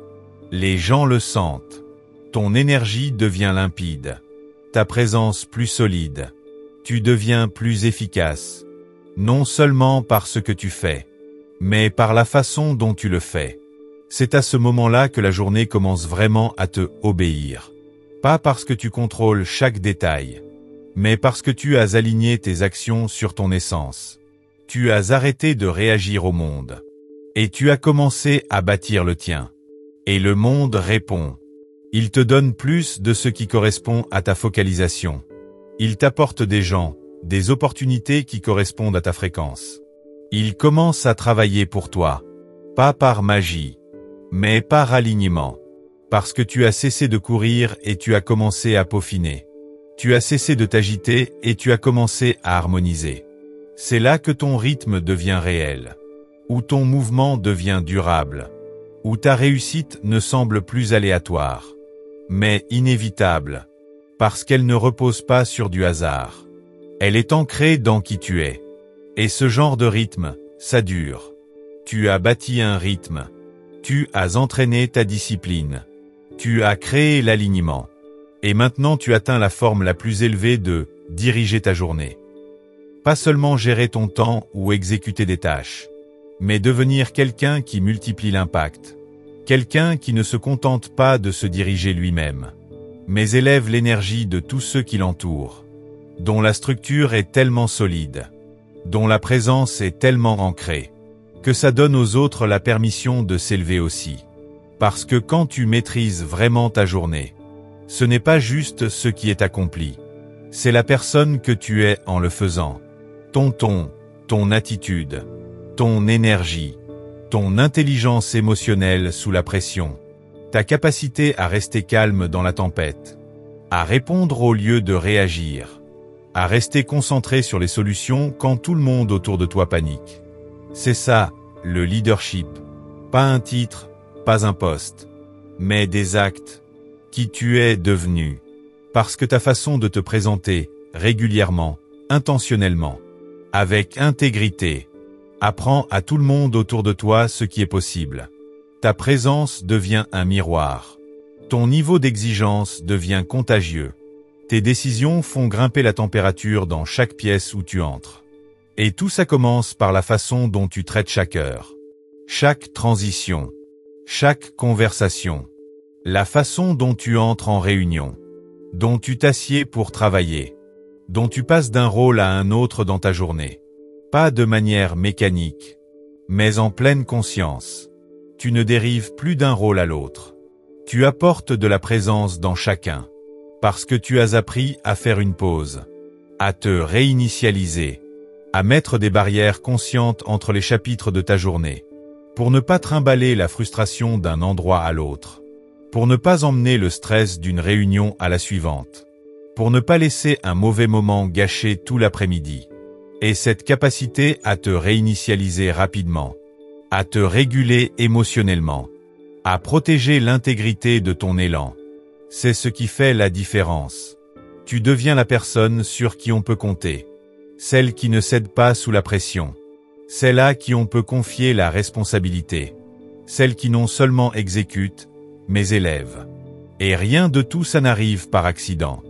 Les gens le sentent. Ton énergie devient limpide. Ta présence plus solide. Tu deviens plus efficace. Non seulement par ce que tu fais, mais par la façon dont tu le fais. C'est à ce moment-là que la journée commence vraiment à te obéir. Pas parce que tu contrôles chaque détail, mais parce que tu as aligné tes actions sur ton essence. Tu as arrêté de réagir au monde. Et tu as commencé à bâtir le tien. Et le monde répond. Il te donne plus de ce qui correspond à ta focalisation. Il t'apporte des gens, des opportunités qui correspondent à ta fréquence. Il commence à travailler pour toi. Pas par magie, mais par alignement. Parce que tu as cessé de courir et tu as commencé à peaufiner. Tu as cessé de t'agiter et tu as commencé à harmoniser. C'est là que ton rythme devient réel. Où ton mouvement devient durable. Où ta réussite ne semble plus aléatoire, mais inévitable, parce qu'elle ne repose pas sur du hasard. Elle est ancrée dans qui tu es. Et ce genre de rythme, ça dure. Tu as bâti un rythme. Tu as entraîné ta discipline. Tu as créé l'alignement. Et maintenant tu atteins la forme la plus élevée de diriger ta journée. Pas seulement gérer ton temps ou exécuter des tâches, mais devenir quelqu'un qui multiplie l'impact. Quelqu'un qui ne se contente pas de se diriger lui-même, mais élève l'énergie de tous ceux qui l'entourent, dont la structure est tellement solide, dont la présence est tellement ancrée, que ça donne aux autres la permission de s'élever aussi. Parce que quand tu maîtrises vraiment ta journée, ce n'est pas juste ce qui est accompli, c'est la personne que tu es en le faisant. Ton ton, ton attitude, ton énergie, ton intelligence émotionnelle sous la pression, ta capacité à rester calme dans la tempête, à répondre au lieu de réagir, à rester concentré sur les solutions quand tout le monde autour de toi panique. C'est ça, le leadership. Pas un titre, pas un poste, mais des actes, qui tu es devenu, parce que ta façon de te présenter, régulièrement, intentionnellement, avec intégrité, apprend à tout le monde autour de toi ce qui est possible. Ta présence devient un miroir. Ton niveau d'exigence devient contagieux. Tes décisions font grimper la température dans chaque pièce où tu entres. Et tout ça commence par la façon dont tu traites chaque heure, chaque transition, chaque conversation, la façon dont tu entres en réunion, dont tu t'assieds pour travailler, dont tu passes d'un rôle à un autre dans ta journée. Pas de manière mécanique, mais en pleine conscience. Tu ne dérives plus d'un rôle à l'autre. Tu apportes de la présence dans chacun, parce que tu as appris à faire une pause, à te réinitialiser, à mettre des barrières conscientes entre les chapitres de ta journée, pour ne pas trimballer la frustration d'un endroit à l'autre, pour ne pas emmener le stress d'une réunion à la suivante, pour ne pas laisser un mauvais moment gâcher tout l'après-midi. Et cette capacité à te réinitialiser rapidement, à te réguler émotionnellement, à protéger l'intégrité de ton élan, c'est ce qui fait la différence. Tu deviens la personne sur qui on peut compter, celle qui ne cède pas sous la pression, celle à qui on peut confier la responsabilité, celle qui non seulement exécute, mais élève. Et rien de tout ça n'arrive par accident.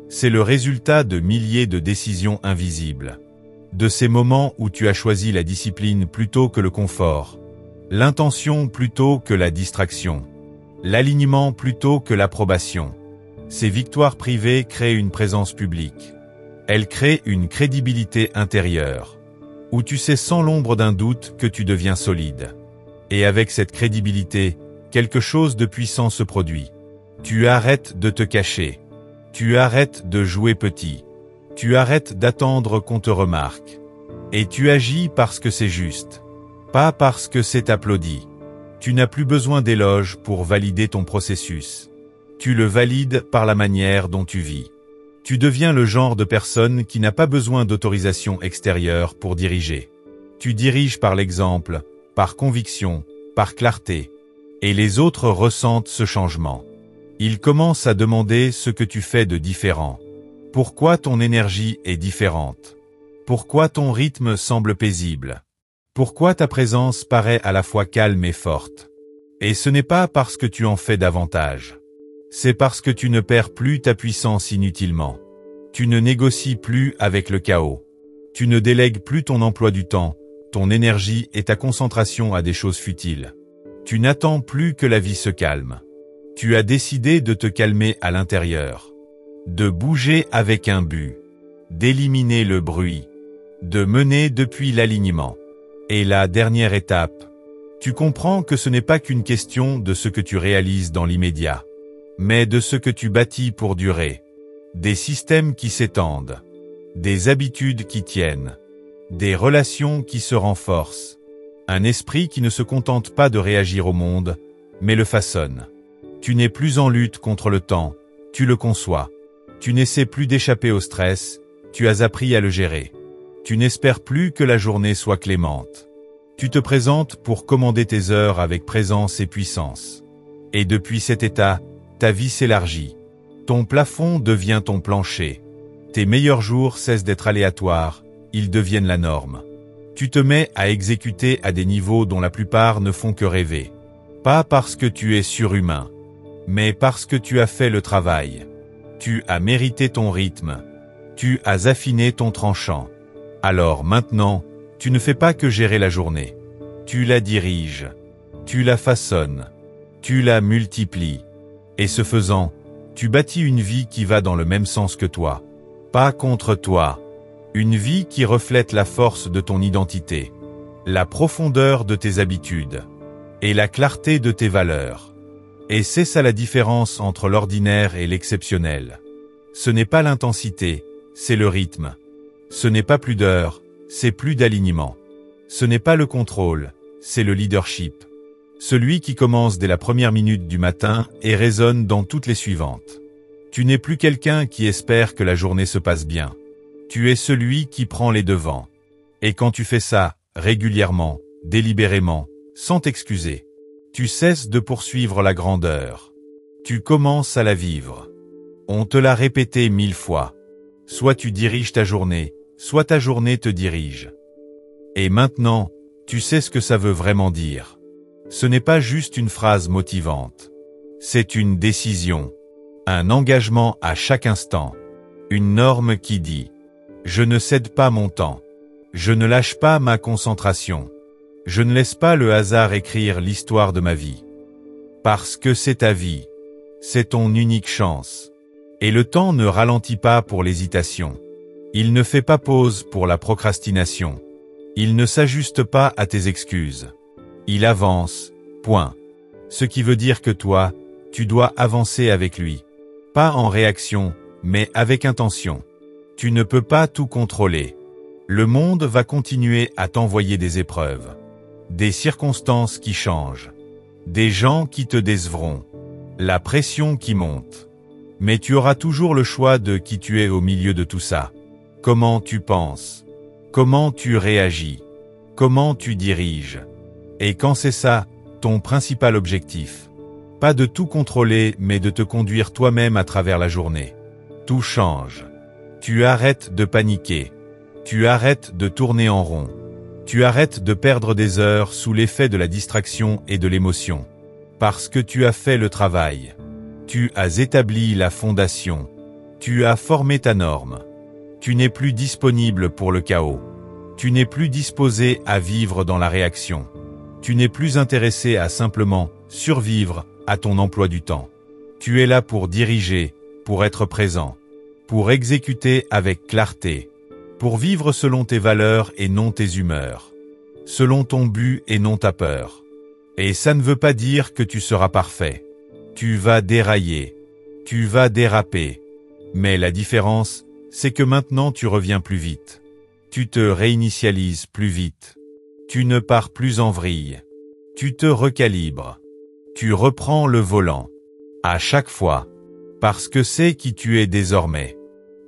C'est le résultat de milliers de décisions invisibles. De ces moments où tu as choisi la discipline plutôt que le confort, l'intention plutôt que la distraction, l'alignement plutôt que l'approbation. Ces victoires privées créent une présence publique. Elles créent une crédibilité intérieure, où tu sais sans l'ombre d'un doute que tu deviens solide. Et avec cette crédibilité, quelque chose de puissant se produit. Tu arrêtes de te cacher. Tu arrêtes de jouer petit. Tu arrêtes d'attendre qu'on te remarque. Et tu agis parce que c'est juste. Pas parce que c'est applaudi. Tu n'as plus besoin d'éloges pour valider ton processus. Tu le valides par la manière dont tu vis. Tu deviens le genre de personne qui n'a pas besoin d'autorisation extérieure pour diriger. Tu diriges par l'exemple, par conviction, par clarté. Et les autres ressentent ce changement. Ils commencent à demander ce que tu fais de différent. Pourquoi ton énergie est différente? Pourquoi ton rythme semble paisible? Pourquoi ta présence paraît à la fois calme et forte? Et ce n'est pas parce que tu en fais davantage. C'est parce que tu ne perds plus ta puissance inutilement. Tu ne négocies plus avec le chaos. Tu ne délègues plus ton emploi du temps, ton énergie et ta concentration à des choses futiles. Tu n'attends plus que la vie se calme. Tu as décidé de te calmer à l'intérieur. De bouger avec un but. D'éliminer le bruit. De mener depuis l'alignement. Et la dernière étape. Tu comprends que ce n'est pas qu'une question de ce que tu réalises dans l'immédiat, mais de ce que tu bâtis pour durer. Des systèmes qui s'étendent. Des habitudes qui tiennent. Des relations qui se renforcent. Un esprit qui ne se contente pas de réagir au monde, mais le façonne. Tu n'es plus en lutte contre le temps, tu le conçois. Tu n'essaies plus d'échapper au stress, tu as appris à le gérer. Tu n'espères plus que la journée soit clémente. Tu te présentes pour commander tes heures avec présence et puissance. Et depuis cet état, ta vie s'élargit. Ton plafond devient ton plancher. Tes meilleurs jours cessent d'être aléatoires, ils deviennent la norme. Tu te mets à exécuter à des niveaux dont la plupart ne font que rêver. Pas parce que tu es surhumain, mais parce que tu as fait le travail. Tu as mérité ton rythme. Tu as affiné ton tranchant. Alors maintenant, tu ne fais pas que gérer la journée. Tu la diriges. Tu la façonnes. Tu la multiplies. Et ce faisant, tu bâtis une vie qui va dans le même sens que toi. Pas contre toi. Une vie qui reflète la force de ton identité, la profondeur de tes habitudes et la clarté de tes valeurs. Et c'est ça la différence entre l'ordinaire et l'exceptionnel. Ce n'est pas l'intensité, c'est le rythme. Ce n'est pas plus d'heures, c'est plus d'alignement. Ce n'est pas le contrôle, c'est le leadership. Celui qui commence dès la première minute du matin et résonne dans toutes les suivantes. Tu n'es plus quelqu'un qui espère que la journée se passe bien. Tu es celui qui prend les devants. Et quand tu fais ça, régulièrement, délibérément, sans t'excuser, tu cesses de poursuivre la grandeur. Tu commences à la vivre. On te l'a répété 1000 fois. Soit tu diriges ta journée, soit ta journée te dirige. Et maintenant, tu sais ce que ça veut vraiment dire. Ce n'est pas juste une phrase motivante. C'est une décision. Un engagement à chaque instant. Une norme qui dit: je ne cède pas mon temps. Je ne lâche pas ma concentration. Je ne laisse pas le hasard écrire l'histoire de ma vie. Parce que c'est ta vie. C'est ton unique chance. Et le temps ne ralentit pas pour l'hésitation. Il ne fait pas pause pour la procrastination. Il ne s'ajuste pas à tes excuses. Il avance, point. Ce qui veut dire que toi, tu dois avancer avec lui. Pas en réaction, mais avec intention. Tu ne peux pas tout contrôler. Le monde va continuer à t'envoyer des épreuves. Des circonstances qui changent. Des gens qui te décevront. La pression qui monte. Mais tu auras toujours le choix de qui tu es au milieu de tout ça. Comment tu penses. Comment tu réagis. Comment tu diriges. Et quand c'est ça, ton principal objectif. Pas de tout contrôler, mais de te conduire toi-même à travers la journée. Tout change. Tu arrêtes de paniquer. Tu arrêtes de tourner en rond. Tu arrêtes de perdre des heures sous l'effet de la distraction et de l'émotion. Parce que tu as fait le travail. Tu as établi la fondation. Tu as formé ta norme. Tu n'es plus disponible pour le chaos. Tu n'es plus disposé à vivre dans la réaction. Tu n'es plus intéressé à simplement survivre à ton emploi du temps. Tu es là pour diriger, pour être présent. Pour exécuter avec clarté, pour vivre selon tes valeurs et non tes humeurs, selon ton but et non ta peur. Et ça ne veut pas dire que tu seras parfait. Tu vas dérailler, tu vas déraper. Mais la différence, c'est que maintenant tu reviens plus vite. Tu te réinitialises plus vite. Tu ne pars plus en vrille. Tu te recalibres. Tu reprends le volant. À chaque fois. Parce que c'est qui tu es désormais.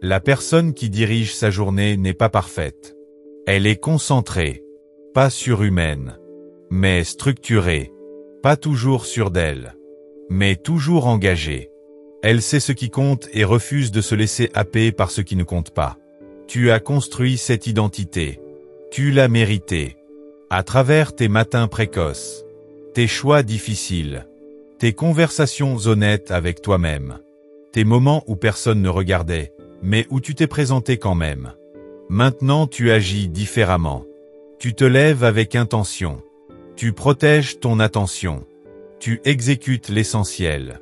La personne qui dirige sa journée n'est pas parfaite. Elle est concentrée, pas surhumaine, mais structurée, pas toujours sûre d'elle, mais toujours engagée. Elle sait ce qui compte et refuse de se laisser happer par ce qui ne compte pas. Tu as construit cette identité. Tu l'as méritée. À travers tes matins précoces, tes choix difficiles, tes conversations honnêtes avec toi-même, tes moments où personne ne regardait, mais où tu t'es présenté quand même. Maintenant tu agis différemment. Tu te lèves avec intention. Tu protèges ton attention. Tu exécutes l'essentiel.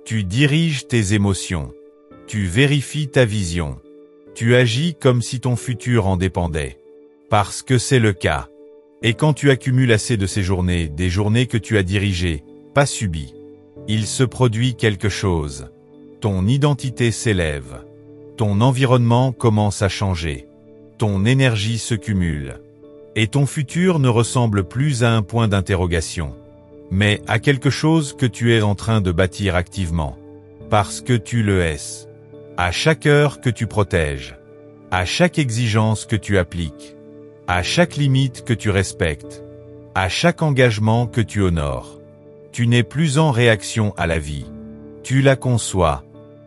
Tu diriges tes émotions. Tu vérifies ta vision. Tu agis comme si ton futur en dépendait. Parce que c'est le cas. Et quand tu accumules assez de ces journées, des journées que tu as dirigées, pas subies, il se produit quelque chose. Ton identité s'élève. Ton environnement commence à changer. Ton énergie se cumule. Et ton futur ne ressemble plus à un point d'interrogation, mais à quelque chose que tu es en train de bâtir activement. Parce que tu le es. À chaque heure que tu protèges. À chaque exigence que tu appliques. À chaque limite que tu respectes. À chaque engagement que tu honores. Tu n'es plus en réaction à la vie. Tu la conçois.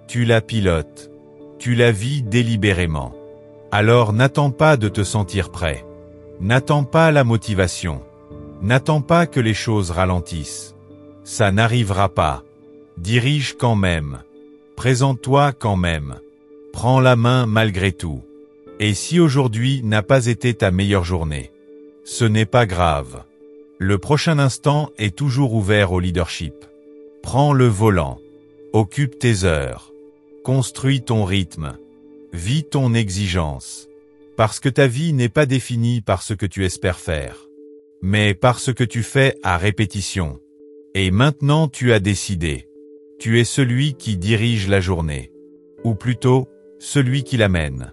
Tu la pilotes. Tu la vis délibérément. Alors n'attends pas de te sentir prêt. N'attends pas la motivation. N'attends pas que les choses ralentissent. Ça n'arrivera pas. Dirige quand même. Présente-toi quand même. Prends la main malgré tout. Et si aujourd'hui n'a pas été ta meilleure journée, ce n'est pas grave. Le prochain instant est toujours ouvert au leadership. Prends le volant. Occupe tes heures. Construis ton rythme. Vis ton exigence. Parce que ta vie n'est pas définie par ce que tu espères faire, mais par ce que tu fais à répétition. Et maintenant tu as décidé. Tu es celui qui dirige la journée. Ou plutôt, celui qui l'amène.